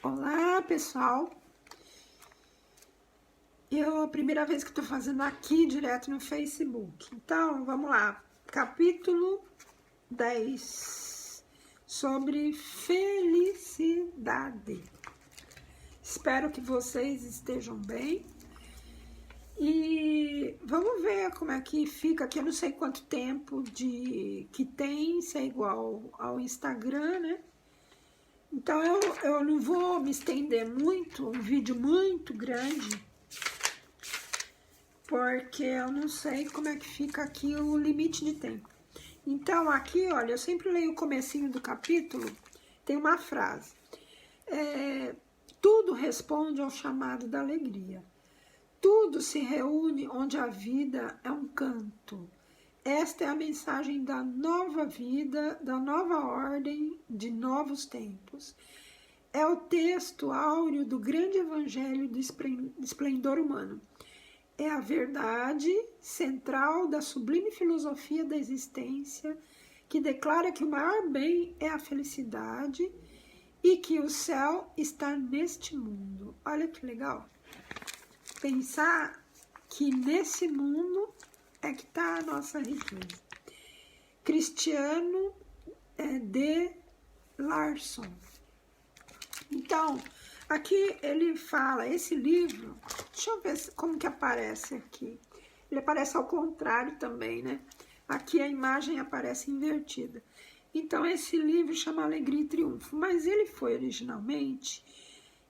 Olá, pessoal. A primeira vez que estou fazendo aqui direto no Facebook. Então, vamos lá. Capítulo 10 sobre felicidade. Espero que vocês estejam bem. E vamos ver como é que fica aqui. Eu não sei quanto tempo que tem, se é igual ao Instagram, né? Então, eu não vou me estender muito, um vídeo muito grande, porque eu não sei como é que fica aqui o limite de tempo. Então, aqui, olha, eu sempre leio o comecinho do capítulo, tem uma frase. Tudo responde ao chamado da alegria. Tudo se reúne onde a vida é um canto. Esta é a mensagem da nova vida, da nova ordem, de novos tempos. É o texto áureo do grande evangelho do esplendor humano. É a verdade central da sublime filosofia da existência, que declara que o maior bem é a felicidade e que o céu está neste mundo. Olha que legal. Pensar que nesse mundo é que está a nossa riqueza. Cristiano de Larson. Então, aqui ele fala, esse livro, deixa eu ver como que aparece aqui. Ele aparece ao contrário também, né? Aqui a imagem aparece invertida. Então, esse livro chama Alegria e Triunfo, mas ele foi originalmente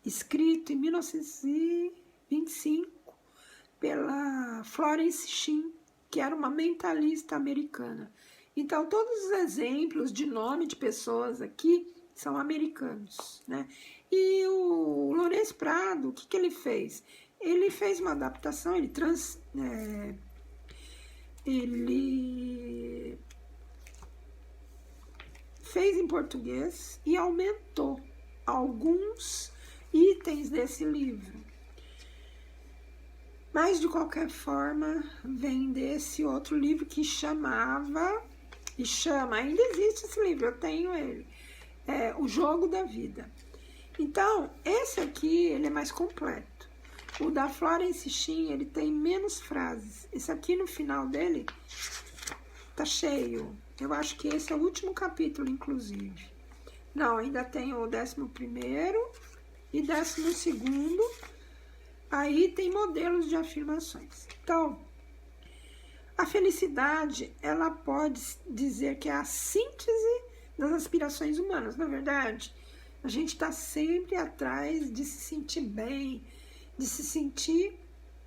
escrito em 1925 pela Florence Shinn, que era uma mentalista americana. Então, todos os exemplos de nome de pessoas aqui são americanos, né? E o Lourenço Prado, o que ele fez? Ele fez uma adaptação, ele fez em português e aumentou alguns itens desse livro. Mas, de qualquer forma, vem desse outro livro que chamava, e chama, ainda existe esse livro, eu tenho ele, O Jogo da Vida. Então, esse aqui, ele é mais completo. O da Florence Shinn, ele tem menos frases. Esse aqui, no final dele, tá cheio. Eu acho que esse é o último capítulo, inclusive. Não, ainda tem o 11º e 12º. Aí tem modelos de afirmações. Então, a felicidade, ela pode dizer que é a síntese das aspirações humanas. Na verdade, a gente está sempre atrás de se sentir bem, de se sentir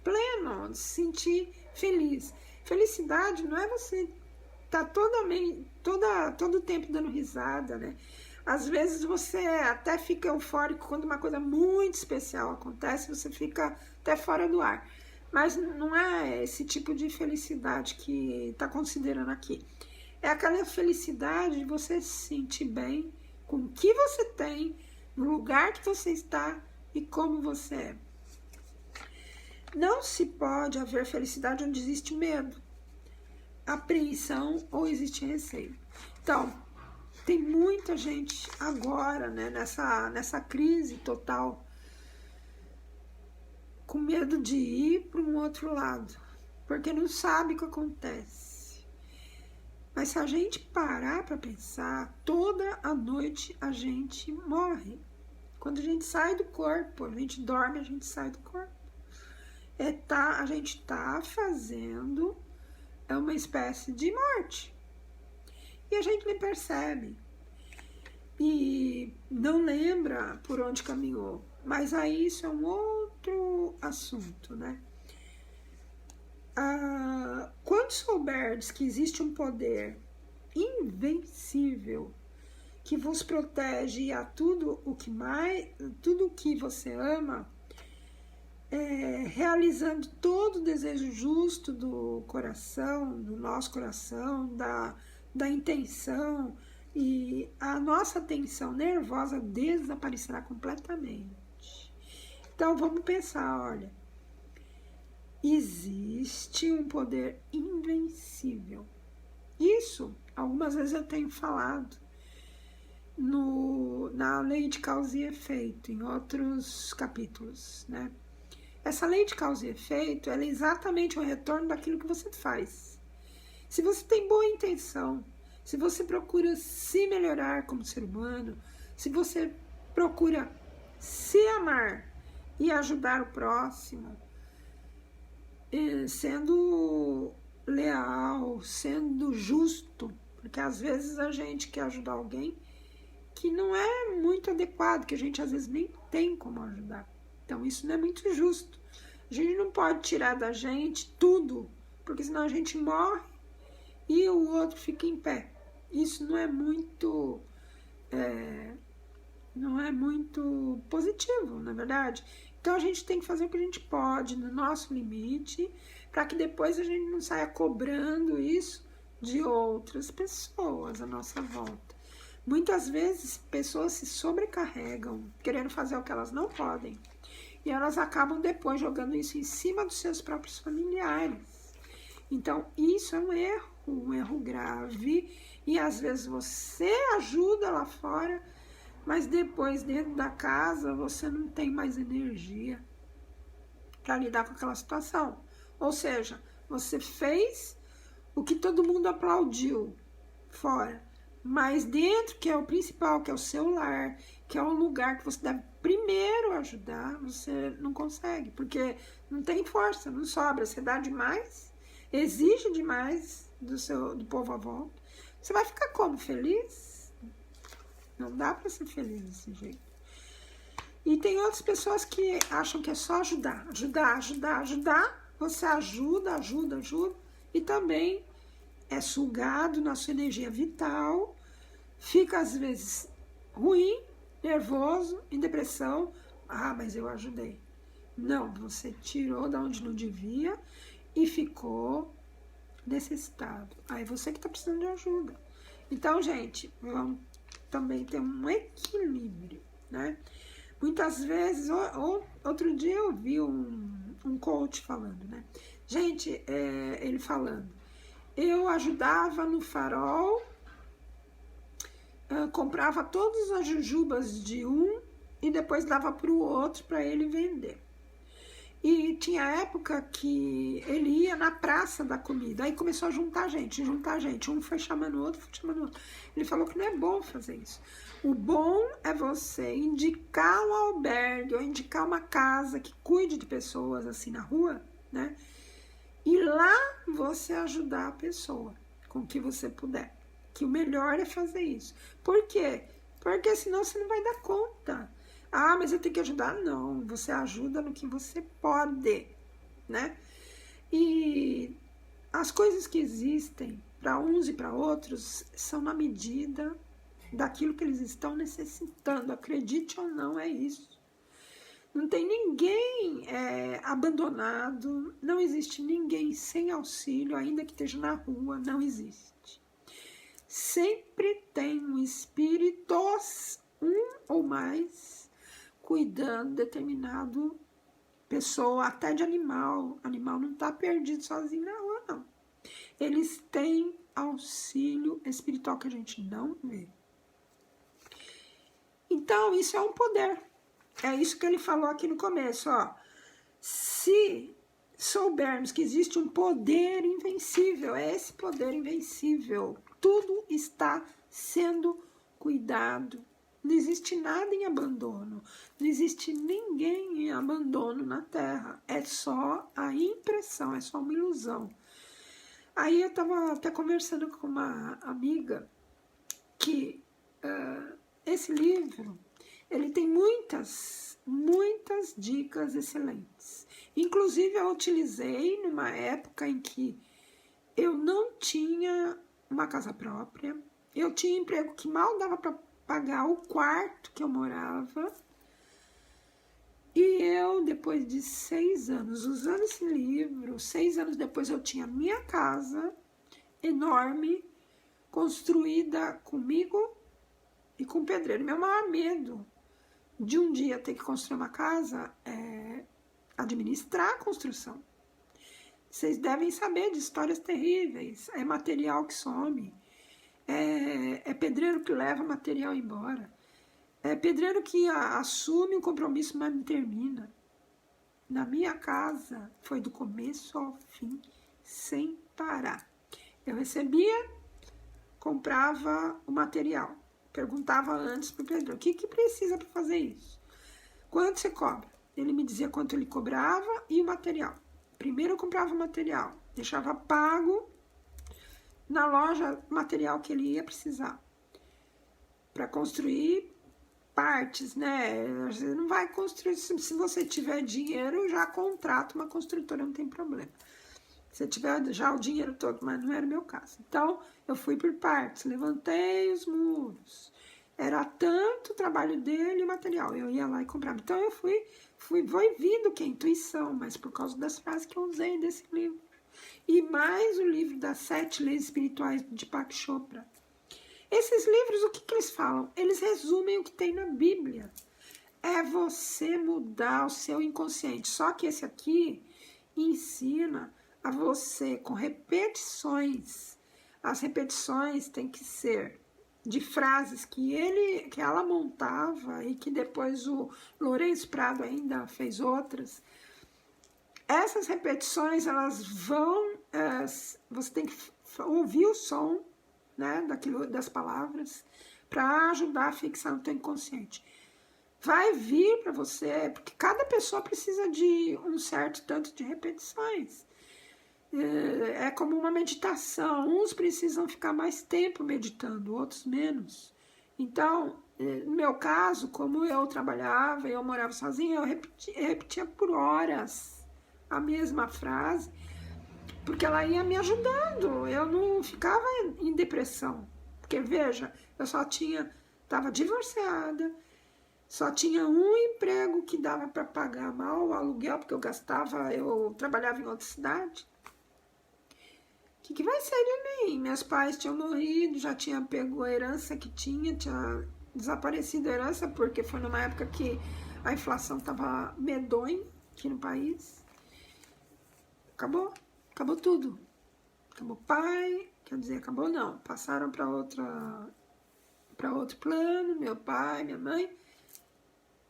pleno, de se sentir feliz. Felicidade não é você estar todo o tempo dando risada, né? Às vezes você até fica eufórico quando uma coisa muito especial acontece, você fica até fora do ar. Mas não é esse tipo de felicidade que está considerando aqui. É aquela felicidade de você se sentir bem com o que você tem, no lugar que você está e como você é. Não se pode haver felicidade onde existe medo, apreensão ou existe receio. Então, tem muita gente agora, né, nessa crise total, com medo de ir para um outro lado, porque não sabe o que acontece. Mas se a gente parar para pensar, toda a noite a gente morre. Quando a gente sai do corpo, a gente dorme, a gente sai do corpo. A gente tá fazendo uma espécie de morte. E a gente nem percebe. E não lembra por onde caminhou. Mas aí isso é um outro assunto, né? Quando souberdes que existe um poder invencível que vos protege a tudo o que você ama, realizando todo o desejo justo do coração, do nosso coração, da intenção, e a nossa tensão nervosa desaparecerá completamente. Então vamos pensar, olha, existe um poder invencível. Isso, algumas vezes eu tenho falado na lei de causa e efeito, em outros capítulos, né? Essa lei de causa e efeito, ela é exatamente o retorno daquilo que você faz. Se você tem boa intenção, se você procura se melhorar como ser humano, se você procura se amar e ajudar o próximo, sendo leal, sendo justo, porque às vezes a gente quer ajudar alguém que não é muito adequado, que a gente às vezes nem tem como ajudar. Então isso não é muito justo. A gente não pode tirar da gente tudo, porque senão a gente morre e o outro fica em pé. Isso não é muito positivo, na verdade. Então a gente tem que fazer o que a gente pode, no nosso limite, para que depois a gente não saia cobrando isso de outras pessoas à nossa volta. Muitas vezes pessoas se sobrecarregam, querendo fazer o que elas não podem, e elas acabam depois jogando isso em cima dos seus próprios familiares. Então isso é um erro grave, e às vezes você ajuda lá fora, mas depois dentro da casa você não tem mais energia para lidar com aquela situação. Ou seja, você fez o que todo mundo aplaudiu fora, mas dentro, que é o principal, que é o seu lar, que é o lugar que você deve primeiro ajudar, você não consegue, porque não tem força, não sobra, você dá demais, exige demais do povo à volta. Você vai ficar como? Feliz? Não dá para ser feliz desse jeito. E tem outras pessoas que acham que é só ajudar. Você ajuda, e também é sugado na sua energia vital, fica às vezes ruim, nervoso, em depressão. Ah, mas eu ajudei. Não, você tirou da onde não devia e ficou necessitado. Aí você que está precisando de ajuda. Então, gente, vamos também ter um equilíbrio, né? Muitas vezes, outro dia eu vi um coach falando, né? Gente, ele falando, eu ajudava no Farol, comprava todas as jujubas de um e depois dava para o outro para ele vender. E tinha época que ele ia na praça da comida, aí começou a juntar gente, um foi chamando o outro, Ele falou que não é bom fazer isso. O bom é você indicar um albergue ou indicar uma casa que cuide de pessoas assim na rua, né? E lá você ajudar a pessoa com o que você puder. Que o melhor é fazer isso. Por quê? Porque senão você não vai dar conta. Ah, mas eu tenho que ajudar? Não, você ajuda no que você pode, né? E as coisas que existem para uns e para outros são na medida daquilo que eles estão necessitando. Acredite ou não, é isso. Não tem ninguém abandonado, não existe ninguém sem auxílio, ainda que esteja na rua, não existe. Sempre tem um espírito, um ou mais, cuidando de determinado pessoa, até de animal. Animal não está perdido sozinho na rua, não. Eles têm auxílio espiritual que a gente não vê. Então, isso é um poder. É isso que ele falou aqui no começo, ó. Se soubermos que existe um poder invencível, é esse poder invencível. Tudo está sendo cuidado. Não existe nada em abandono. Não existe ninguém em abandono na Terra. É só a impressão, é só uma ilusão. Aí eu estava até conversando com uma amiga que esse livro, ele tem muitas dicas excelentes. Inclusive eu utilizei numa época em que eu não tinha uma casa própria, eu tinha emprego que mal dava para pagar o quarto que eu morava, e eu, depois de 6 anos usando esse livro, 6 anos depois eu tinha minha casa enorme, construída comigo e com o pedreiro. Meu maior medo de um dia ter que construir uma casa é administrar a construção. Vocês devem saber de histórias terríveis, é material que some, é pedreiro que leva material embora. É pedreiro que assume um compromisso, mas não termina. Na minha casa, foi do começo ao fim, sem parar. Eu recebia, comprava o material. Perguntava antes para o pedreiro, o que precisa para fazer isso? Quanto você cobra? Ele me dizia quanto ele cobrava e o material. Primeiro eu comprava o material, deixava pago na loja o material que ele ia precisar para construir partes, né? Você não vai construir, se você tiver dinheiro, já contrata uma construtora, não tem problema. Se tiver já o dinheiro todo, mas não era o meu caso. Então, eu fui por partes, levantei os muros. Era tanto o trabalho dele e o material. Eu ia lá e comprava. Então, eu fui vindo que é intuição, mas por causa das frases que eu usei desse livro. E mais o livro das 7 Leis Espirituais de Deepak Chopra. Esses livros, o que eles falam? Eles resumem o que tem na Bíblia. É você mudar o seu inconsciente. Só que esse aqui ensina a você com repetições. As repetições têm que ser de frases que ela montava e que depois o Lourenço Prado ainda fez outras. Essas repetições, elas vão... você tem que ouvir o som, né, das palavras para ajudar a fixar no teu inconsciente. Vai vir para você, porque cada pessoa precisa de um certo tanto de repetições. É como uma meditação. Uns precisam ficar mais tempo meditando, outros menos. Então, no meu caso, como eu trabalhava e eu morava sozinha, eu repetia por horas a mesma frase, porque ela ia me ajudando. Eu não ficava em depressão. Porque, veja, eu estava divorciada, só tinha um emprego que dava para pagar mal o aluguel, porque eu trabalhava em outra cidade. O que vai ser de mim? Meus pais tinham morrido, já tinha pego a herança que tinha desaparecido a herança, porque foi numa época que a inflação estava medonha aqui no país. Acabou tudo. Acabou o pai, quer dizer, acabou não. Passaram para outro plano, meu pai, minha mãe,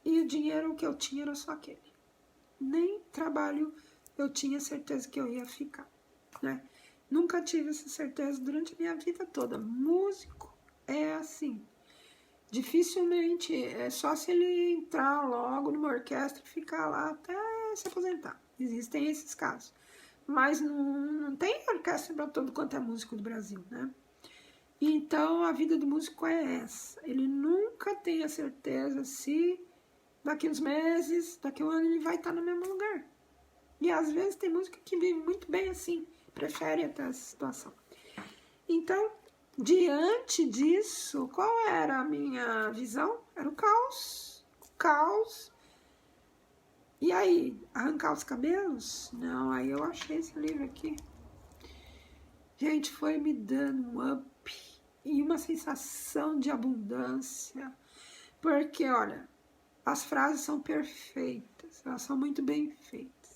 e o dinheiro que eu tinha era só aquele. Nem trabalho eu tinha certeza que eu ia ficar, né? Nunca tive essa certeza durante a minha vida toda. Músico é assim. Dificilmente, é só se ele entrar logo numa orquestra e ficar lá até se aposentar. Existem esses casos. Mas não tem orquestra para todo quanto é músico do Brasil, né? Então, a vida do músico é essa. Ele nunca tem a certeza se daqui uns meses, daqui um ano, ele vai estar no mesmo lugar. E às vezes tem música que vive muito bem assim, prefere até a situação. Então, diante disso, qual era a minha visão? Era o caos. O caos. E aí, arrancar os cabelos? Não, aí eu achei esse livro aqui. Gente, foi me dando um up e uma sensação de abundância. Porque, olha, as frases são perfeitas, elas são muito bem feitas.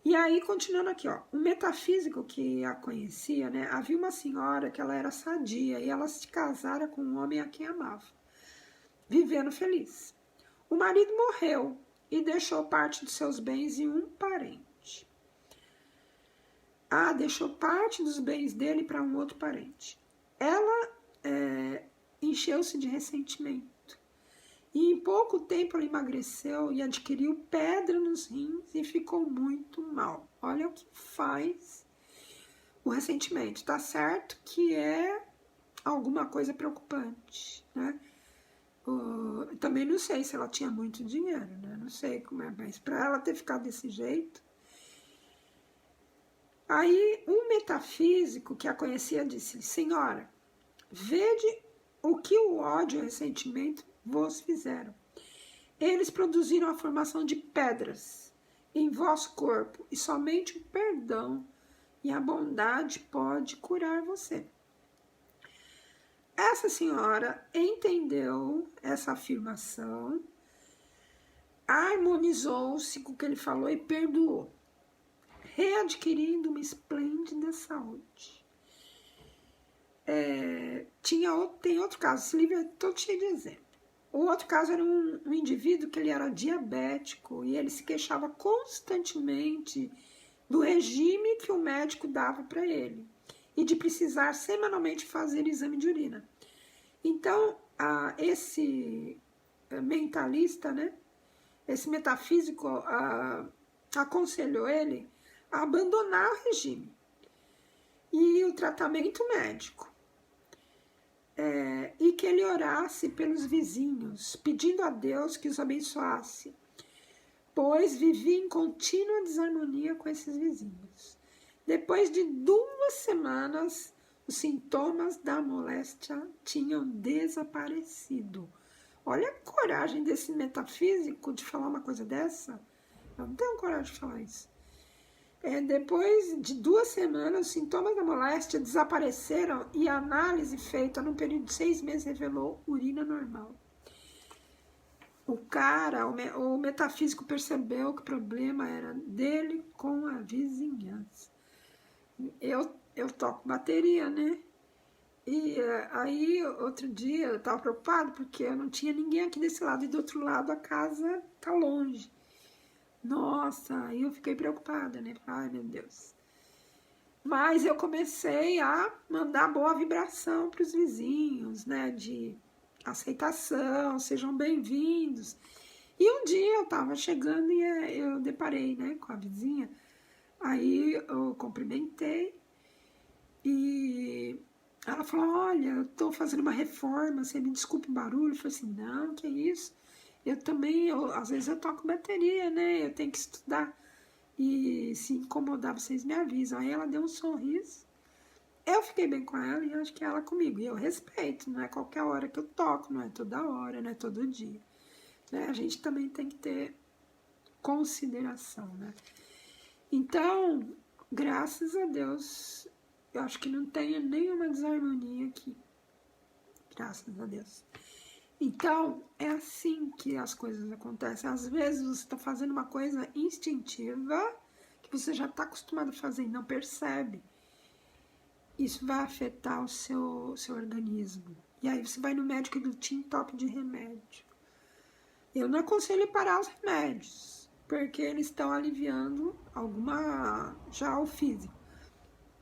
E aí, continuando aqui, ó, o metafísico que a conhecia, né, havia uma senhora que ela era sadia e ela se casara com um homem a quem amava, vivendo feliz. O marido morreu e deixou parte dos seus bens em um parente. Deixou parte dos bens dele para um outro parente. Ela encheu-se de ressentimento. E em pouco tempo ela emagreceu e adquiriu pedra nos rins e ficou muito mal. Olha o que faz o ressentimento. Tá certo que é alguma coisa preocupante, né? Também não sei se ela tinha muito dinheiro, né? Não sei como é, mas para ela ter ficado desse jeito. Aí um metafísico que a conhecia disse: Senhora, vede o que o ódio e o ressentimento vos fizeram. Eles produziram a formação de pedras em vosso corpo, e somente o perdão e a bondade pode curar você. Essa senhora entendeu essa afirmação, harmonizou-se com o que ele falou e perdoou, readquirindo uma esplêndida saúde. Tem outro caso, esse livro é todo cheio de exemplos. O outro caso era um indivíduo que ele era diabético e ele se queixava constantemente do regime que o médico dava para ele e de precisar semanalmente fazer exame de urina. Então, esse mentalista, né, esse metafísico aconselhou ele a abandonar o regime e o tratamento médico. E que ele orasse pelos vizinhos, pedindo a Deus que os abençoasse, pois vivia em contínua desarmonia com esses vizinhos. Depois de 2 semanas, os sintomas da moléstia tinham desaparecido. Olha a coragem desse metafísico de falar uma coisa dessa. Eu não tenho coragem de falar isso. Depois de 2 semanas, os sintomas da moléstia desapareceram e a análise feita no período de 6 meses revelou urina normal. O metafísico percebeu que o problema era dele com a vizinhança. Eu toco bateria, né? E aí, outro dia, eu estava preocupado porque eu não tinha ninguém aqui desse lado e do outro lado a casa tá longe. Nossa, aí eu fiquei preocupada, né? Ai, meu Deus. Mas eu comecei a mandar boa vibração para os vizinhos, né? De aceitação, sejam bem-vindos. E um dia eu estava chegando e eu deparei, né, com a vizinha. Aí eu cumprimentei e ela falou, olha, eu estou fazendo uma reforma, você me desculpe o barulho. Eu falei assim, não, que isso? Eu também, às vezes eu toco bateria, né? Eu tenho que estudar. E se incomodar, vocês me avisam. Aí ela deu um sorriso. Eu fiquei bem com ela e acho que ela comigo. E eu respeito, não é qualquer hora que eu toco, não é toda hora, não é todo dia. Né? A gente também tem que ter consideração, né? Então, graças a Deus, eu acho que não tem nenhuma desarmonia aqui. Graças a Deus. Então, é assim que as coisas acontecem. Às vezes você está fazendo uma coisa instintiva, que você já está acostumado a fazer e não percebe. Isso vai afetar o seu organismo. E aí você vai no médico e ele te entope de remédio. Eu não aconselho parar os remédios, porque eles estão aliviando já o físico.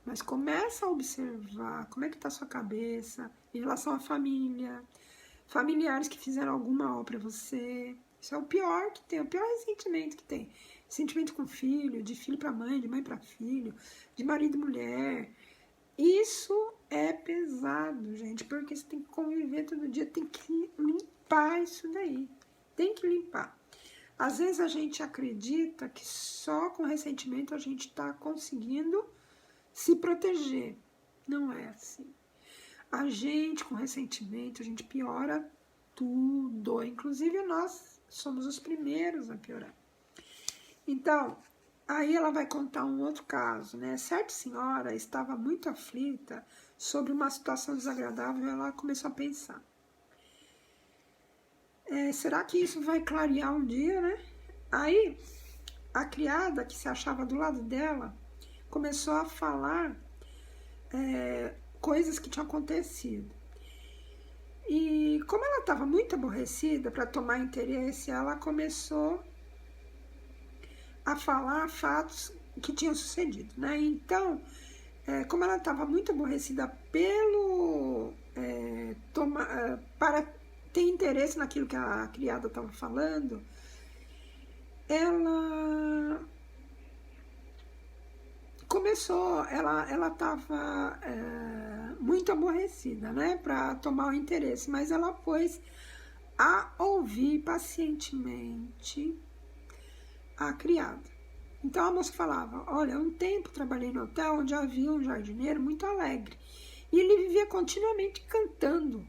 Mas começa a observar como é que está a sua cabeça em relação à família, familiares que fizeram algum mal para você. Isso é o pior que tem, o pior ressentimento que tem. Sentimento com filho, de filho para mãe, de mãe para filho, de marido e mulher. Isso é pesado, gente, porque você tem que conviver todo dia, tem que limpar isso daí. Tem que limpar. Às vezes a gente acredita que só com ressentimento a gente está conseguindo se proteger. Não é assim. A gente, com ressentimento, a gente piora tudo. Inclusive, nós somos os primeiros a piorar. Então, aí ela vai contar um outro caso, né? Certa senhora estava muito aflita sobre uma situação desagradável e ela começou a pensar. Será que isso vai clarear um dia, né? Aí, a criada que se achava do lado dela começou a falar coisas que tinham acontecido. E como ela estava muito aborrecida para tomar interesse, ela começou a falar fatos que tinham sucedido, né? Então, como ela estava muito aborrecida para ter interesse naquilo que a criada estava falando, ela começou, ela estava muito aborrecida, né, para tomar o interesse, mas ela pôs a ouvir pacientemente a criada. Então a moça falava, olha, um tempo trabalhei no hotel onde havia um jardineiro muito alegre e ele vivia continuamente cantando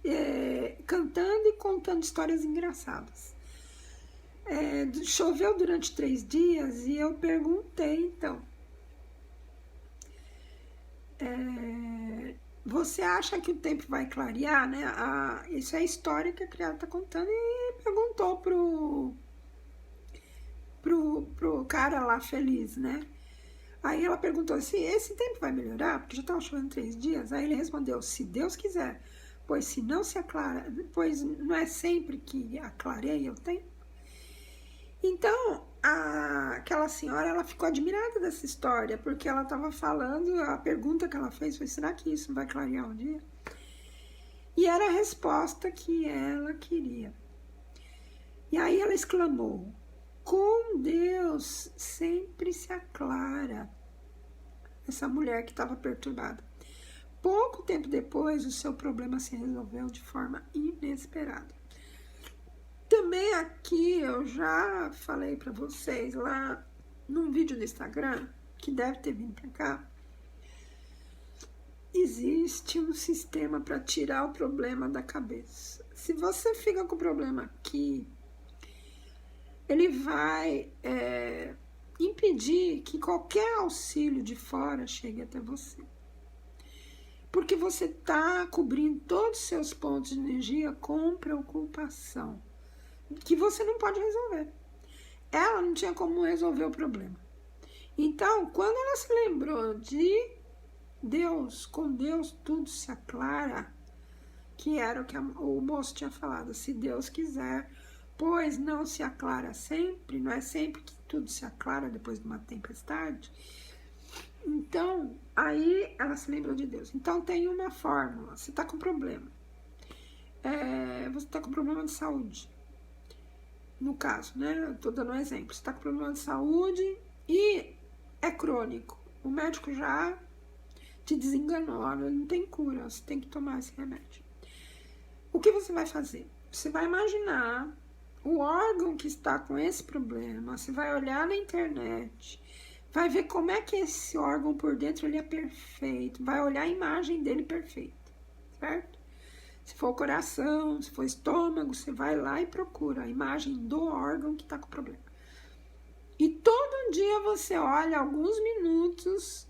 e contando histórias engraçadas. Choveu durante 3 dias e eu perguntei, então, você acha que o tempo vai clarear, né? Isso é a história que a criada está contando e perguntou pro cara lá feliz, né? Aí ela perguntou se esse tempo vai melhorar, porque já estava chovendo 3 dias. Aí ele respondeu, se Deus quiser, pois se não se aclara, pois não é sempre que aclarei o tempo. Então, aquela senhora, ela ficou admirada dessa história, porque ela estava falando, a pergunta que ela fez foi, será que isso vai clarear um dia? E era a resposta que ela queria. E aí ela exclamou, com Deus sempre se aclara. Essa mulher que estava perturbada. Pouco tempo depois, o seu problema se resolveu de forma inesperada. Também aqui eu já falei para vocês lá num vídeo do Instagram, que deve ter vindo para cá, existe um sistema para tirar o problema da cabeça. Se você fica com o problema aqui, ele vai impedir que qualquer auxílio de fora chegue até você. Porque você está cobrindo todos os seus pontos de energia com preocupação, que você não pode resolver. Ela não tinha como resolver o problema. Então, quando ela se lembrou de Deus, com Deus tudo se aclara, que era o que o moço tinha falado, se Deus quiser, pois não se aclara sempre, não é sempre que tudo se aclara depois de uma tempestade. Então, aí ela se lembrou de Deus. Então, tem uma fórmula, você está com problema. Você está com problema de saúde. No caso, né? Eu tô dando um exemplo. Você tá com problema de saúde e é crônico. O médico já te desenganou. Olha, não tem cura, você tem que tomar esse remédio. O que você vai fazer? Você vai imaginar o órgão que está com esse problema. Você vai olhar na internet, vai ver como é que esse órgão por dentro ele é perfeito. Vai olhar a imagem dele perfeita, certo? Se for o coração, se for o estômago, você vai lá e procura a imagem do órgão que está com problema. E todo dia você olha alguns minutos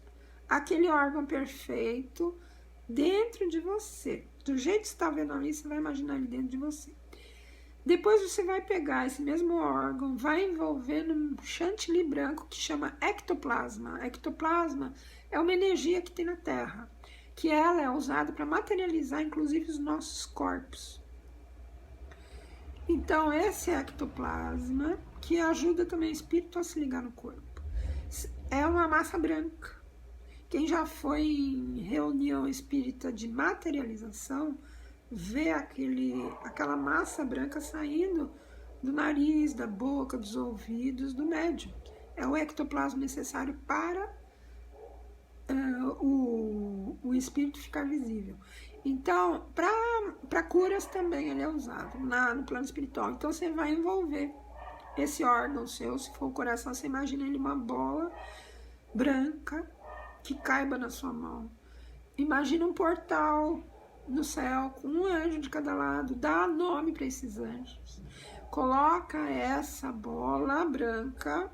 aquele órgão perfeito dentro de você. Do jeito que você está vendo ali, você vai imaginar ele dentro de você. Depois você vai pegar esse mesmo órgão, vai envolver num chantilly branco que chama ectoplasma. Ectoplasma é uma energia que tem na Terra, que ela é usada para materializar, inclusive, os nossos corpos. Então, esse ectoplasma, que ajuda também o espírito a se ligar no corpo, é uma massa branca. Quem já foi em reunião espírita de materialização, vê aquela massa branca saindo do nariz, da boca, dos ouvidos, do médium. É o ectoplasma necessário para o espírito ficar visível. Então, para curas também ele é usado no plano espiritual. Então, você vai envolver esse órgão seu, se for o coração, você imagina ele uma bola branca que caiba na sua mão. Imagina um portal no céu com um anjo de cada lado, dá nome para esses anjos. Coloca essa bola branca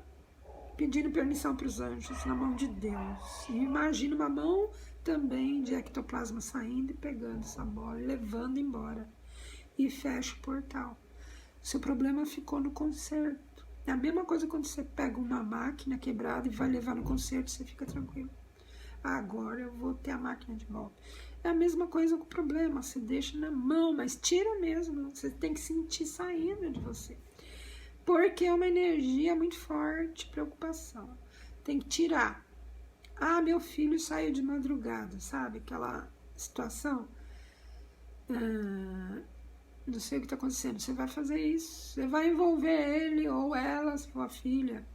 pedindo permissão para os anjos na mão de Deus. E imagina uma mão também de ectoplasma saindo e pegando essa bola e levando embora. E fecha o portal. Seu problema ficou no conserto. É a mesma coisa quando você pega uma máquina quebrada e vai levar no conserto, você fica tranquilo. Agora eu vou ter a máquina de volta. É a mesma coisa com o problema. Você deixa na mão, mas tira mesmo. Você tem que sentir saindo de você. Porque é uma energia muito forte, preocupação. Tem que tirar. Ah, meu filho saiu de madrugada, sabe? Aquela situação. Não sei o que está acontecendo. Você vai fazer isso. Você vai envolver ele ou ela, se for a filha,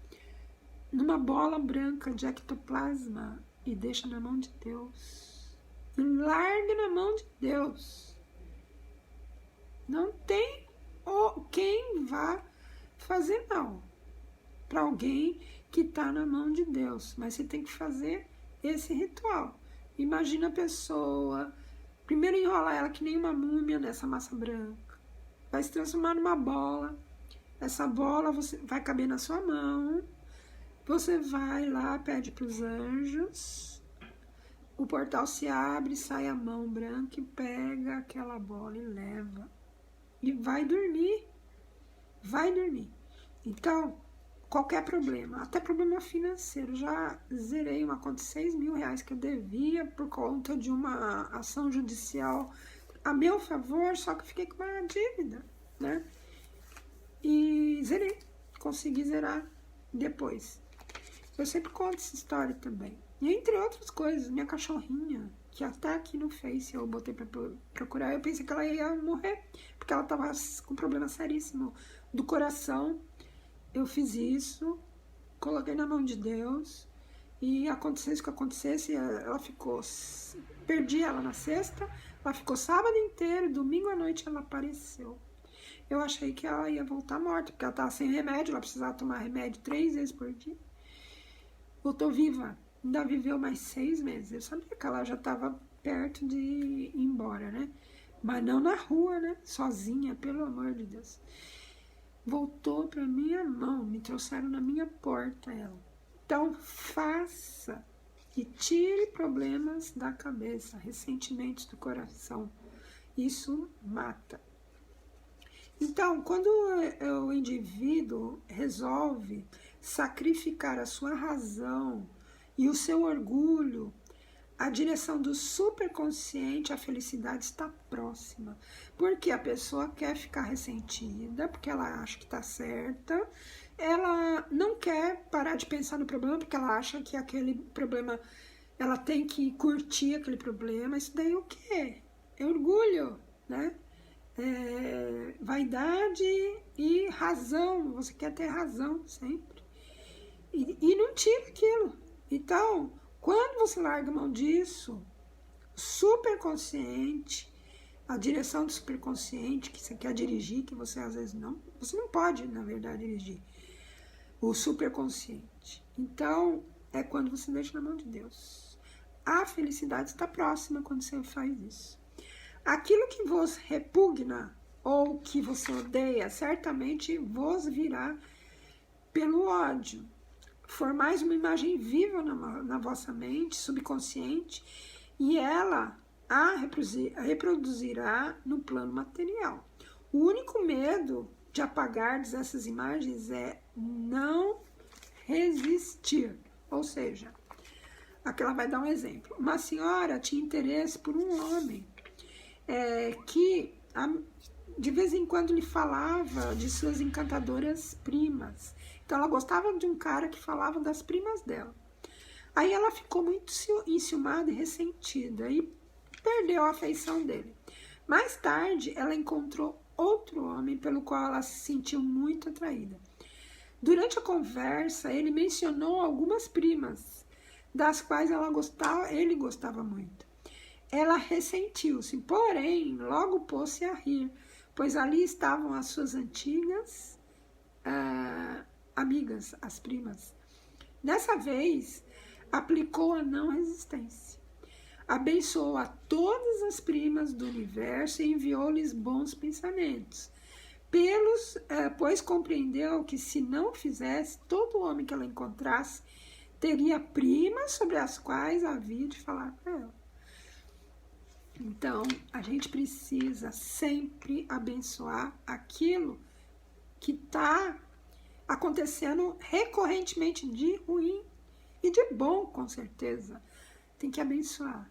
numa bola branca de ectoplasma e deixa na mão de Deus. E larga na mão de Deus. Não tem quem vá fazer mal para alguém que está na mão de Deus, mas você tem que fazer esse ritual. Imagina a pessoa, primeiro enrola ela que nem uma múmia nessa massa branca, vai se transformar numa bola. Essa bola vai caber na sua mão, você vai lá, pede para os anjos, o portal se abre, sai a mão branca e pega aquela bola e leva e vai dormir. Vai dormir. Então, qualquer problema, até problema financeiro, já zerei uma conta de R$6.000 que eu devia por conta de uma ação judicial a meu favor, só que eu fiquei com uma dívida, né? E zerei, consegui zerar depois. Eu sempre conto essa história também. E entre outras coisas, minha cachorrinha, que até aqui no Face eu botei pra procurar, eu pensei que ela ia morrer, porque ela tava com um problema seríssimo do coração. Eu fiz isso, coloquei na mão de Deus, e acontecesse o que acontecesse, ela ficou... Perdi ela na sexta, ela ficou sábado inteiro, domingo à noite ela apareceu. Eu achei que ela ia voltar morta, porque ela tava sem remédio, ela precisava tomar remédio 3 vezes por dia. Voltou viva, ainda viveu mais 6 meses. Eu sabia que ela já estava perto de ir embora, né? Mas não na rua, né? Sozinha, pelo amor de Deus. Voltou para minha mão, me trouxeram na minha porta ela. Então, faça e tire problemas da cabeça, ressentimentos do coração. Isso mata. Então, quando o indivíduo resolve sacrificar a sua razão e o seu orgulho, a direção do superconsciente, a felicidade está próxima. Porque a pessoa quer ficar ressentida, porque ela acha que está certa, ela não quer parar de pensar no problema, porque ela acha que aquele problema, ela tem que curtir aquele problema. Isso daí é o quê? É orgulho, né? Vaidade e razão, você quer ter razão sempre, e não tira aquilo. Então, quando você larga a mão disso, superconsciente, a direção do superconsciente que você quer dirigir, que você às vezes não, você não pode, na verdade, dirigir o superconsciente. Então, é quando você deixa na mão de Deus. A felicidade está próxima quando você faz isso. Aquilo que vos repugna ou que você odeia, certamente vos virá pelo ódio. Formais uma imagem viva na vossa mente subconsciente e ela a reproduzirá no plano material. O único medo de apagar essas imagens é não resistir. Ou seja, aqui ela vai dar um exemplo. Uma senhora tinha interesse por um homem que de vez em quando lhe falava de suas encantadoras primas. Então ela gostava de um cara que falava das primas dela. Aí ela ficou muito enciumada e ressentida e perdeu a afeição dele. Mais tarde ela encontrou outro homem pelo qual ela se sentiu muito atraída. Durante a conversa ele mencionou algumas primas, das quais ele gostava muito. Ela ressentiu-se, porém, logo pôs-se a rir, pois ali estavam as suas antigas amigas, as primas. Dessa vez, aplicou a não resistência. Abençoou a todas as primas do universo e enviou-lhes bons pensamentos. Pois compreendeu que se não o fizesse, todo homem que ela encontrasse teria primas sobre as quais havia de falar para ela. Então, a gente precisa sempre abençoar aquilo que está acontecendo recorrentemente de ruim e de bom, com certeza. Tem que abençoar.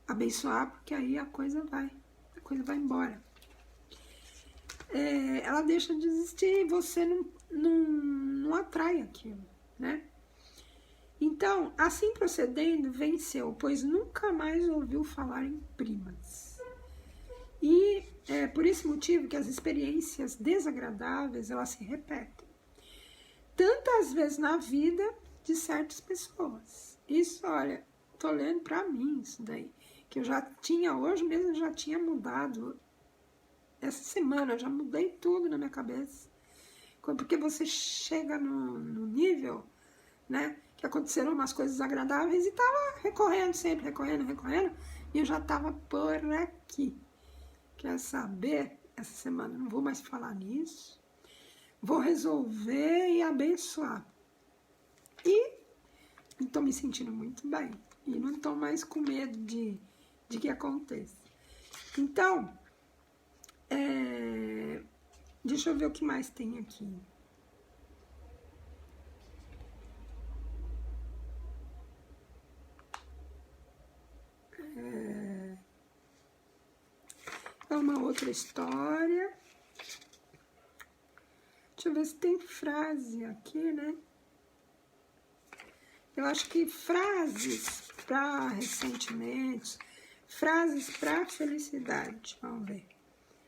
Abençoar porque aí a coisa vai embora. Ela deixa de existir e você não atrai aquilo, né? Então, assim procedendo, venceu, pois nunca mais ouviu falar em primas. E é por esse motivo que as experiências desagradáveis, elas se repetem. Tantas vezes na vida de certas pessoas. Isso, olha, tô lendo pra mim isso daí. Que eu já tinha, hoje mesmo eu já tinha mudado. Essa semana eu já mudei tudo na minha cabeça. Porque você chega no nível, né? Que aconteceram umas coisas agradáveis e tava recorrendo sempre, recorrendo, e eu já tava por aqui. Quer saber? Essa semana não vou mais falar nisso, vou resolver e abençoar. E estou me sentindo muito bem, e não estou mais com medo de que aconteça. Então, deixa eu ver o que mais tem aqui. outra história. Deixa eu ver se tem frase aqui, né? Eu acho que frases para ressentimentos, frases para felicidade. Vamos ver.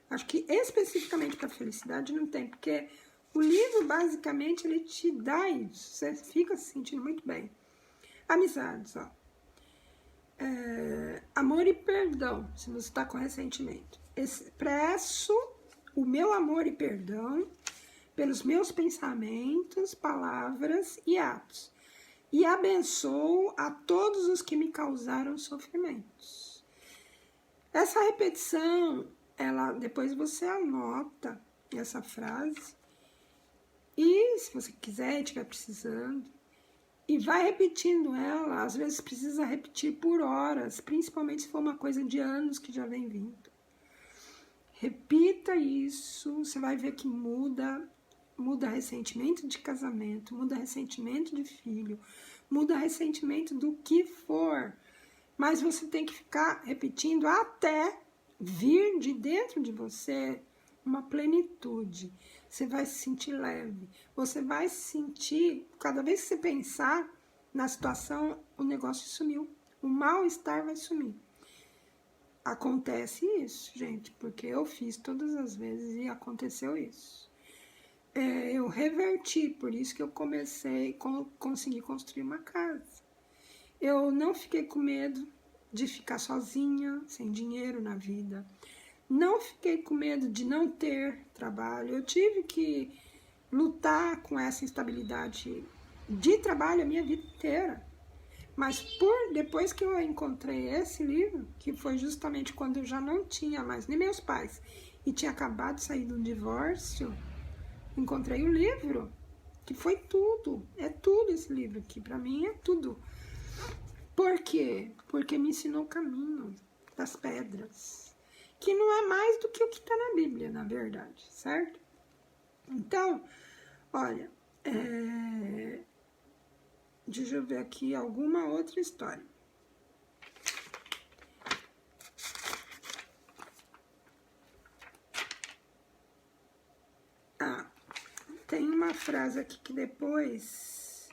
Acho que especificamente para felicidade não tem, porque o livro basicamente ele te dá isso. Você fica se sentindo muito bem. Amizades, ó. Amor e perdão, se você está com ressentimento. Expresso o meu amor e perdão pelos meus pensamentos, palavras e atos. E abençoo a todos os que me causaram sofrimentos. Essa repetição, depois você anota essa frase. E se você quiser, estiver precisando, e vai repetindo ela, às vezes precisa repetir por horas, principalmente se for uma coisa de anos que já vem vindo. Repita isso, você vai ver que muda ressentimento de casamento, muda ressentimento de filho, muda ressentimento do que for. Mas você tem que ficar repetindo até vir de dentro de você uma plenitude. Você vai se sentir leve. Você vai se sentir, cada vez que você pensar na situação, o negócio sumiu. O mal-estar vai sumir. Acontece isso, gente, porque eu fiz todas as vezes e aconteceu isso. Eu reverti, por isso que eu consegui construir uma casa. Eu não fiquei com medo de ficar sozinha, sem dinheiro na vida. Não fiquei com medo de não ter trabalho. Eu tive que lutar com essa instabilidade de trabalho a minha vida inteira. Mas depois que eu encontrei esse livro, que foi justamente quando eu já não tinha mais nem meus pais e tinha acabado de sair de um divórcio, encontrei o livro, que foi tudo. É tudo esse livro aqui, pra mim é tudo. Por quê? Porque me ensinou o caminho das pedras, que não é mais do que o que está na Bíblia, na verdade, certo? Então, olha, deixa eu ver aqui alguma outra história. Tem uma frase aqui que depois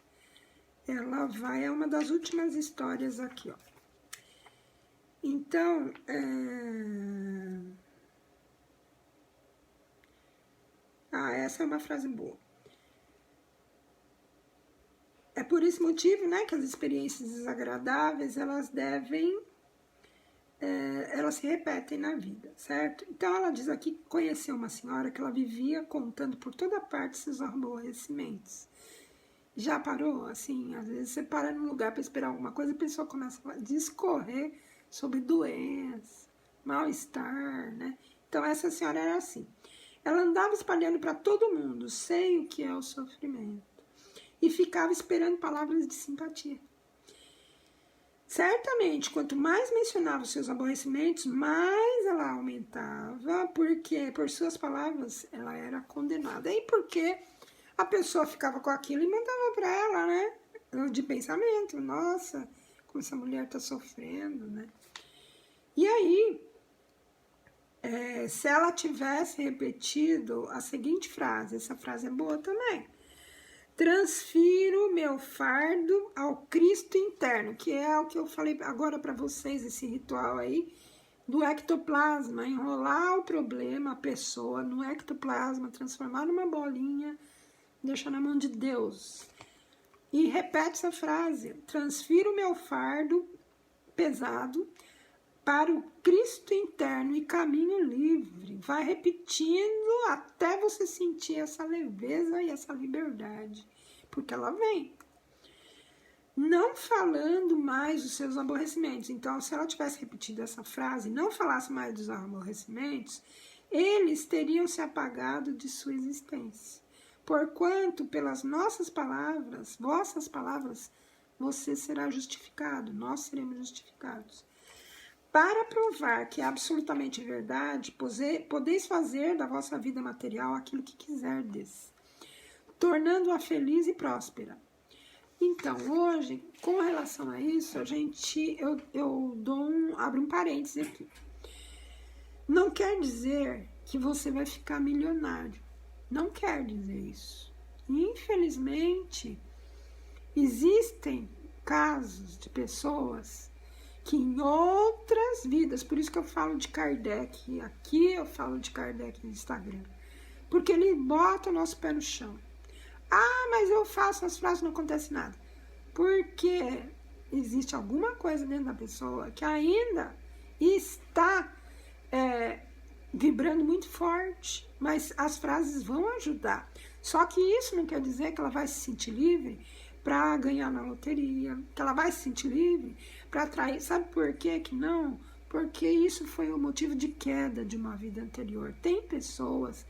ela vai, é uma das últimas histórias aqui, ó. Então, essa é uma frase boa. É por esse motivo, né, que as experiências desagradáveis, elas se repetem na vida, certo? Então, ela diz aqui que conheceu uma senhora que ela vivia contando por toda parte seus aborrecimentos. Já parou? Assim, às vezes você para num lugar para esperar alguma coisa e a pessoa começa a discorrer sobre doença, mal-estar, né? Então, essa senhora era assim. Ela andava espalhando para todo mundo, sei o que é o sofrimento, e ficava esperando palavras de simpatia. Certamente, quanto mais mencionava os seus aborrecimentos, mais ela aumentava, porque por suas palavras ela era condenada. E porque a pessoa ficava com aquilo e mandava para ela, né? De pensamento, nossa, como essa mulher está sofrendo, né? E aí, se ela tivesse repetido a seguinte frase, essa frase é boa também. Transfiro meu fardo ao Cristo interno, que é o que eu falei agora para vocês, esse ritual aí do ectoplasma, enrolar o problema, a pessoa no ectoplasma, transformar numa bolinha, deixar na mão de Deus. E repete essa frase, transfiro meu fardo pesado para o Cristo interno e caminho livre. Vai repetindo até você sentir essa leveza e essa liberdade, porque ela vem. Não falando mais dos seus aborrecimentos. Então, se ela tivesse repetido essa frase, não falasse mais dos aborrecimentos, eles teriam se apagado de sua existência. Porquanto, pelas nossas palavras, vossas palavras, você será justificado, nós seremos justificados. Para provar que é absolutamente verdade, podeis fazer da vossa vida material aquilo que quiserdes, tornando-a feliz e próspera. Então, hoje, com relação a isso, abro um parêntese aqui. Não quer dizer que você vai ficar milionário. Não quer dizer isso. Infelizmente, existem casos de pessoas que em outras vidas, por isso que eu falo de Kardec, aqui eu falo de Kardec no Instagram, porque ele bota o nosso pé no chão. Ah, mas eu faço as frases e não acontece nada. Porque existe alguma coisa dentro da pessoa que ainda está vibrando muito forte, mas as frases vão ajudar. Só que isso não quer dizer que ela vai se sentir livre para ganhar na loteria, que ela vai se sentir livre para atrair. Sabe por quê que não? Porque isso foi o motivo de queda de uma vida anterior. Tem pessoas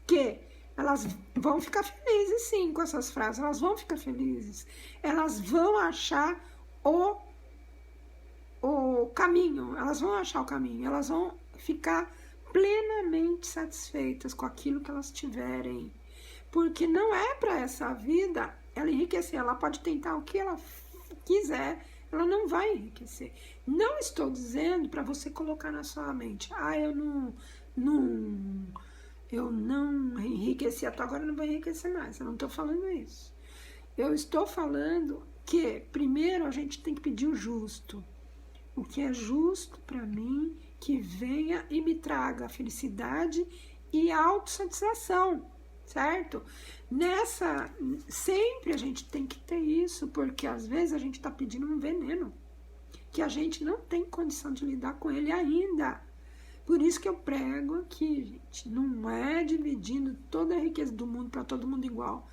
que elas vão ficar felizes sim com essas frases, elas vão ficar felizes, elas vão achar o caminho, elas vão achar o caminho, elas vão ficar plenamente satisfeitas com aquilo que elas tiverem, porque não é para essa vida ela enriquecer, ela pode tentar o que ela quiser, ela não vai enriquecer. Não estou dizendo para você colocar na sua mente, eu não enriqueci até agora, não vou enriquecer mais. Eu não estou falando isso. Eu estou falando que, primeiro, a gente tem que pedir o justo. O que é justo para mim, que venha e me traga felicidade e autossatisfação, certo? Sempre a gente tem que ter isso, porque às vezes a gente está pedindo um veneno, que a gente não tem condição de lidar com ele ainda. Por isso que eu prego aqui, gente, não é dividindo toda a riqueza do mundo para todo mundo igual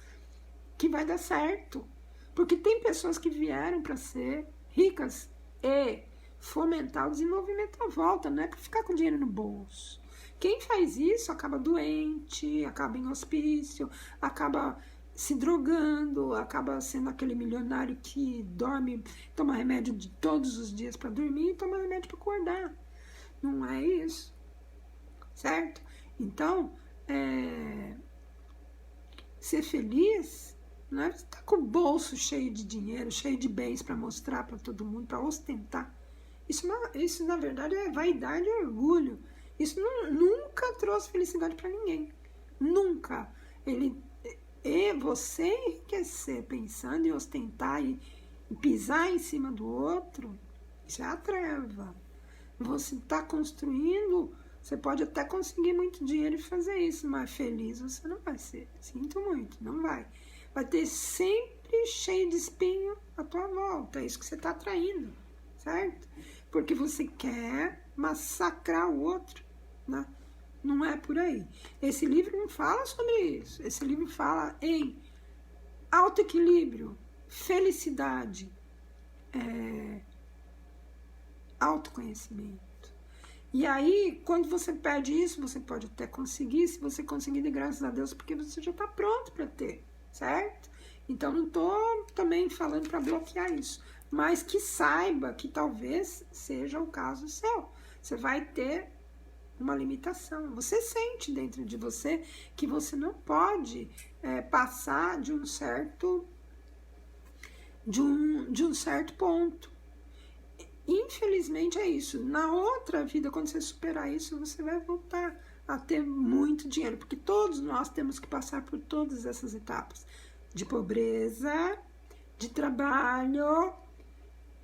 que vai dar certo. Porque tem pessoas que vieram para ser ricas e fomentar o desenvolvimento à volta, não é para ficar com dinheiro no bolso. Quem faz isso acaba doente, acaba em hospício, acaba se drogando, acaba sendo aquele milionário que dorme, toma remédio de todos os dias para dormir e toma remédio para acordar. Não é isso, certo? Então, ser feliz não é você estar com o bolso cheio de dinheiro, cheio de bens para mostrar para todo mundo, para ostentar. Isso, na verdade, é vaidade e orgulho. Isso nunca trouxe felicidade para ninguém. Nunca. Você enriquecer pensando em ostentar e pisar em cima do outro, isso é a treva. Você está construindo, você pode até conseguir muito dinheiro e fazer isso, mas feliz você não vai ser. Sinto muito, não vai. Vai ter sempre cheio de espinho à tua volta. É isso que você está atraindo, certo? Porque você quer massacrar o outro, né? Não é por aí. Esse livro não fala sobre isso. Esse livro fala em autoequilíbrio, felicidade, autoconhecimento. E aí, quando você perde isso, você pode até conseguir, se você conseguir, de graças a Deus, porque você já está pronto para ter, certo? Então, não estou também falando para bloquear isso, mas que saiba que talvez seja o caso seu. Você vai ter uma limitação. Você sente dentro de você que você não pode passar de um certo ponto. Infelizmente é isso. Na outra vida, quando você superar isso, você vai voltar a ter muito dinheiro, porque todos nós temos que passar por todas essas etapas de pobreza, de trabalho,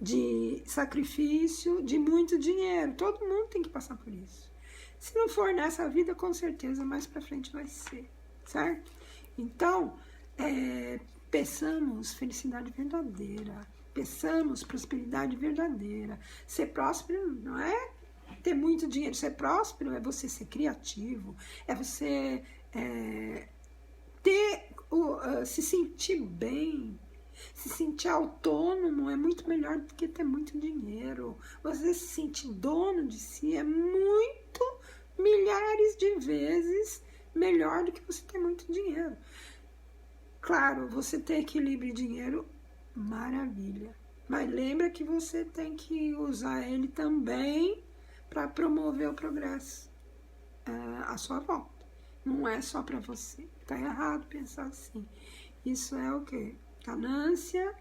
de sacrifício, de muito dinheiro. Todo mundo tem que passar por isso. Se não for nessa vida, com certeza mais pra frente vai ser, certo? Então, peçamos felicidade verdadeira, peçamos prosperidade verdadeira. Ser próspero não é ter muito dinheiro, ser próspero é você ser criativo, é você se sentir bem, se sentir autônomo é muito melhor do que ter muito dinheiro. Você se sentir dono de si é milhares de vezes melhor do que você ter muito dinheiro. Claro, você ter equilíbrio de dinheiro, maravilha. Mas lembra que você tem que usar ele também para promover o progresso à sua volta. Não é só para você. Tá errado pensar assim. Isso é o quê? Ganância,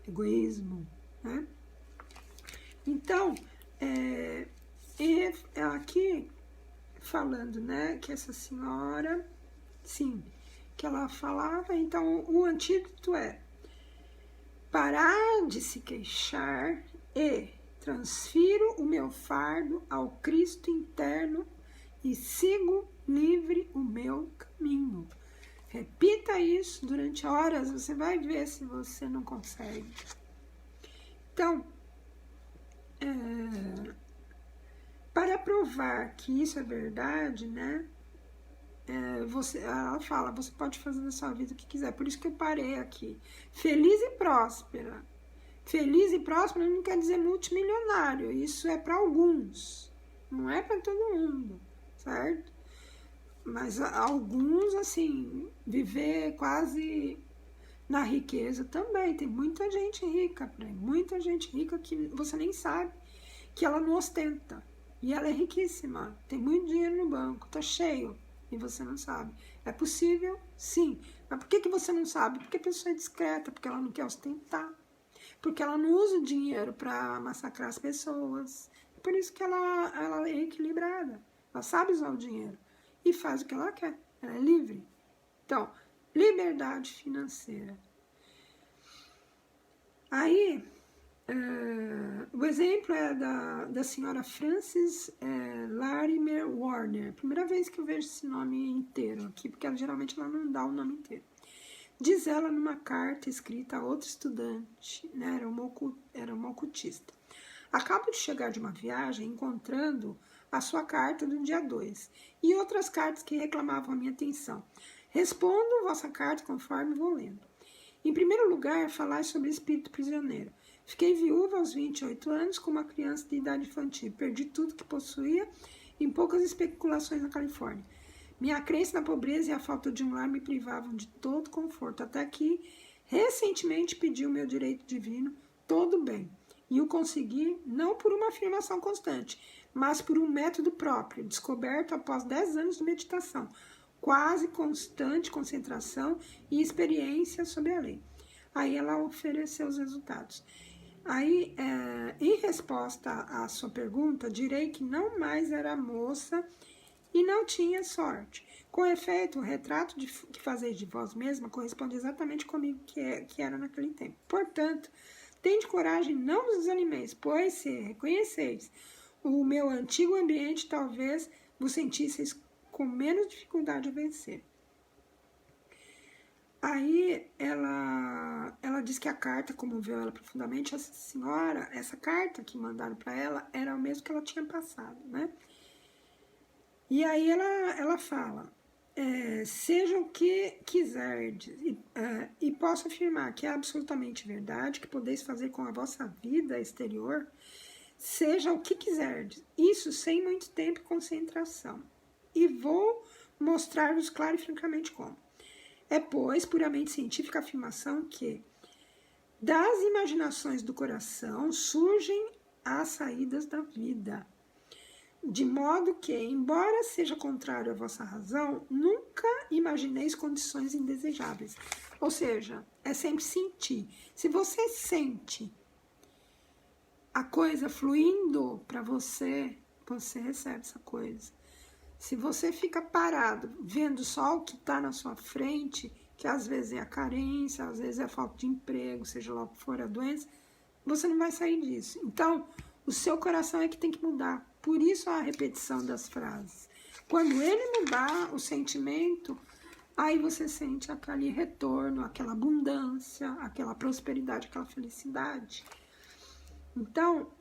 egoísmo, né? Então, aqui falando, né, que essa senhora, sim, que ela falava, então o antídoto é parar de se queixar e transfiro o meu fardo ao Cristo interno e sigo livre o meu caminho. Repita isso durante horas, você vai ver se você não consegue. Então, para provar que isso é verdade, né? Ela fala, você pode fazer na sua vida o que quiser. Por isso que eu parei aqui. Feliz e próspera. Feliz e próspera não quer dizer multimilionário. Isso é para alguns. Não é para todo mundo, certo? Mas alguns, assim, viver quase na riqueza também. Tem muita gente rica, muita gente rica que você nem sabe que ela não ostenta. E ela é riquíssima. Tem muito dinheiro no banco, tá cheio. E você não sabe. É possível? Sim. Mas por que você não sabe? Porque a pessoa é discreta, porque ela não quer ostentar. Porque ela não usa o dinheiro para massacrar as pessoas. Por isso que ela é equilibrada. Ela sabe usar o dinheiro. E faz o que ela quer. Ela é livre. Então, liberdade financeira. Aí, o exemplo é da senhora Frances Larimer Warner. Primeira vez que eu vejo esse nome inteiro aqui, porque geralmente ela não dá o nome inteiro. Diz ela numa carta escrita a outro estudante, né, era uma ocultista. Acabo de chegar de uma viagem encontrando a sua carta do dia 2 e outras cartas que reclamavam a minha atenção. Respondo vossa carta conforme vou lendo. Em primeiro lugar, falar sobre espírito prisioneiro. Fiquei viúva aos 28 anos com uma criança de idade infantil. Perdi tudo que possuía em poucas especulações na Califórnia. Minha crença na pobreza e a falta de um lar me privavam de todo conforto, até que recentemente pedi o meu direito divino, todo bem. E o consegui não por uma afirmação constante, mas por um método próprio, descoberto após 10 anos de meditação, quase constante concentração e experiência sobre a lei. Aí ela ofereceu os resultados. Aí, em resposta à sua pergunta, direi que não mais era moça e não tinha sorte. Com efeito, o retrato que fazeis de vós mesma corresponde exatamente comigo que era naquele tempo. Portanto, tende coragem, não vos desanimeis, pois se reconheceis o meu antigo ambiente, talvez vos sentisseis com menos dificuldade a vencer. Aí ela diz que a carta comoveu ela profundamente. Essa senhora, essa carta que mandaram para ela era o mesmo que ela tinha passado, né? E aí ela fala, seja o que quiserdes, e posso afirmar que é absolutamente verdade, que podeis fazer com a vossa vida exterior, seja o que quiserdes, isso sem muito tempo e concentração. E vou mostrar-vos claro e francamente como. É, pois, puramente científica a afirmação que das imaginações do coração surgem as saídas da vida. De modo que, embora seja contrário à vossa razão, nunca imagineis condições indesejáveis. Ou seja, é sempre sentir. Se você sente a coisa fluindo para você, você recebe essa coisa. Se você fica parado, vendo só o que está na sua frente, que às vezes é a carência, às vezes é a falta de emprego, seja lá o que for a doença, você não vai sair disso. Então, o seu coração é que tem que mudar. Por isso a repetição das frases. Quando ele mudar o sentimento, aí você sente aquele retorno, aquela abundância, aquela prosperidade, aquela felicidade. Então,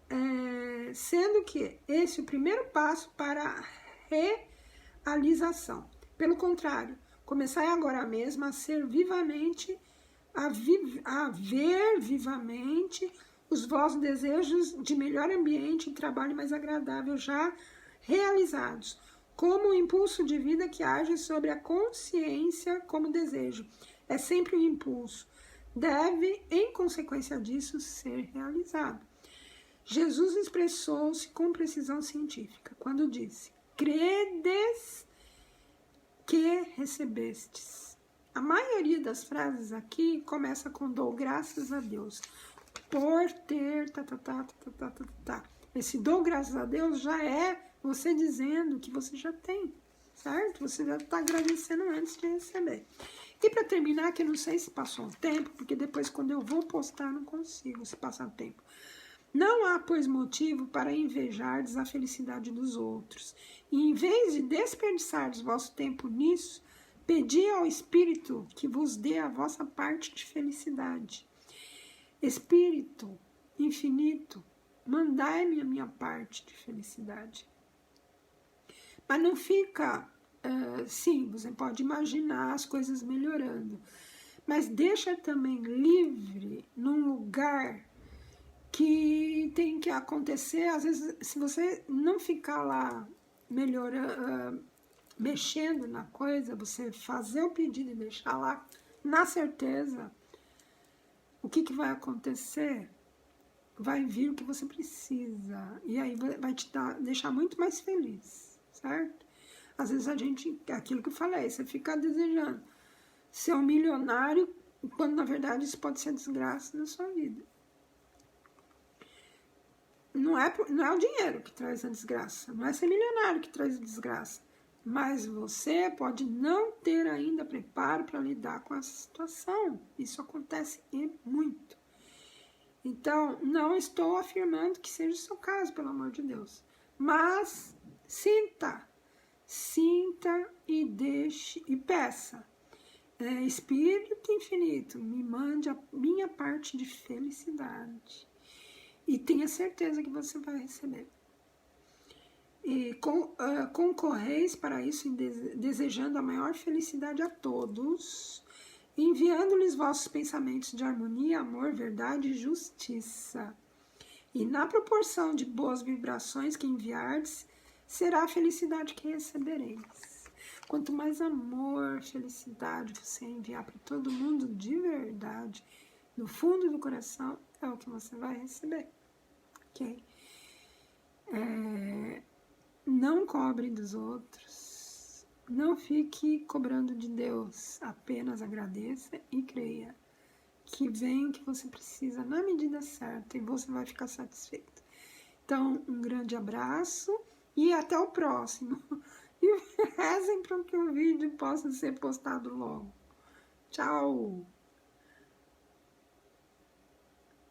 sendo que esse é o primeiro passo para a realização. Pelo contrário, começai agora mesmo a ser vivamente, a ver vivamente os vossos desejos de melhor ambiente e trabalho mais agradável já realizados, como um impulso de vida que age sobre a consciência como desejo. É sempre um impulso. Deve, em consequência disso, ser realizado. Jesus expressou-se com precisão científica quando disse: credes que recebestes. A maioria das frases aqui começa com dou graças a Deus. Por ter, Esse dou graças a Deus já é Você dizendo que você já tem, certo? Você já está agradecendo antes de receber. E para terminar, que eu não sei se passou um tempo, porque depois quando eu vou postar não consigo se passar tempo. Não há, pois, motivo para invejardes a felicidade dos outros. E em vez de desperdiçardes vosso tempo nisso, pedi ao Espírito que vos dê a vossa parte de felicidade. Espírito infinito, mandai-me a minha parte de felicidade. Mas não fica, sim, você pode imaginar as coisas melhorando, mas deixa também livre num lugar que tem que acontecer. Às vezes, se você não ficar lá melhorando, mexendo na coisa, você fazer o pedido e deixar lá, na certeza, o que vai acontecer? Vai vir o que você precisa, e aí vai te deixar muito mais feliz, certo? Às vezes a gente, aquilo que eu falei, você fica desejando ser um milionário, quando na verdade isso pode ser desgraça na sua vida. Não é o dinheiro que traz a desgraça, não é ser milionário que traz a desgraça, mas você pode não ter ainda preparo para lidar com essa situação. Isso acontece muito. Então, não estou afirmando que seja o seu caso, pelo amor de Deus, mas sinta e deixe e peça. Espírito infinito, me mande a minha parte de felicidade. E tenha certeza que você vai receber. E concorreis para isso, desejando a maior felicidade a todos, enviando-lhes vossos pensamentos de harmonia, amor, verdade e justiça. E na proporção de boas vibrações que enviardes, será a felicidade que recebereis. Quanto mais amor, felicidade você enviar para todo mundo de verdade, no fundo do coração, é o que você vai receber. Ok? Não cobre dos outros. Não fique cobrando de Deus. Apenas agradeça e creia que vem o que você precisa na medida certa e você vai ficar satisfeito. Então, um grande abraço e até o próximo. E rezem para que o vídeo possa ser postado logo. Tchau!